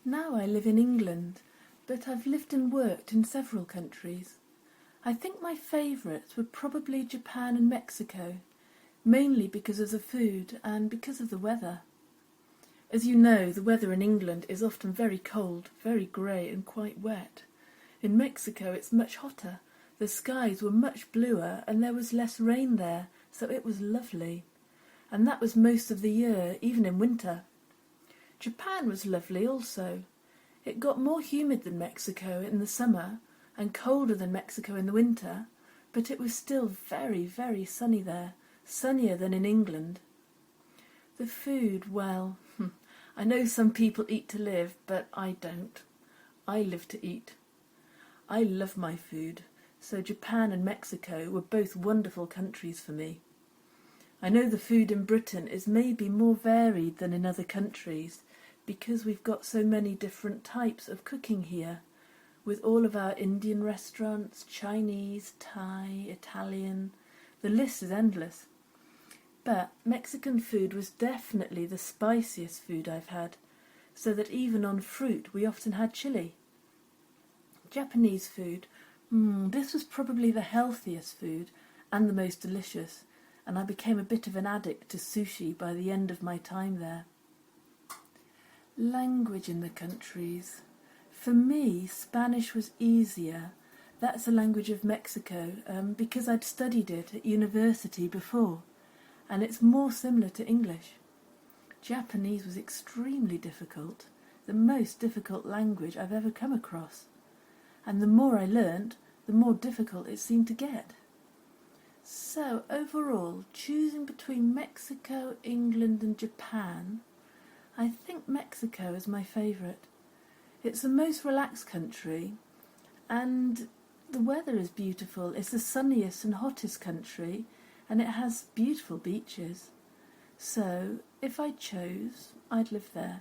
Now I live in England, but I've lived and worked in several countries. I think my favourites were probably Japan and Mexico, mainly because of the food and because of the weather. As you know, the weather in England is often very cold, very grey and quite wet. In Mexico it's much hotter, the skies were much bluer and there was less rain there, so it was lovely. And that was most of the year, even in winter. Japan was lovely also. It got more humid than Mexico in the summer and colder than Mexico in the winter, but it was still very, very sunny there, sunnier than in England. The food, well, I know some people eat to live, but I don't. I live to eat. I love my food, so Japan and Mexico were both wonderful countries for me. I know the food in Britain is maybe more varied than in other countries because we've got so many different types of cooking here, with all of our Indian restaurants, Chinese, Thai, Italian. The list is endless. But Mexican food was definitely the spiciest food I've had, so that even on fruit we often had chili. Japanese food, this was probably the healthiest food and the most delicious, and I became a bit of an addict to sushi by the end of my time there. Language in the countries. For me, Spanish was easier. That's the language of Mexico, because I'd studied it at university before, and it's more similar to English. Japanese was extremely difficult, the most difficult language I've ever come across, and the more I learnt, the more difficult it seemed to get. So overall, choosing between Mexico, England and Japan, I think Mexico is my favourite. It's the most relaxed country, and the weather is beautiful. It's the sunniest and hottest country, and it has beautiful beaches. So, if I chose, I'd live there.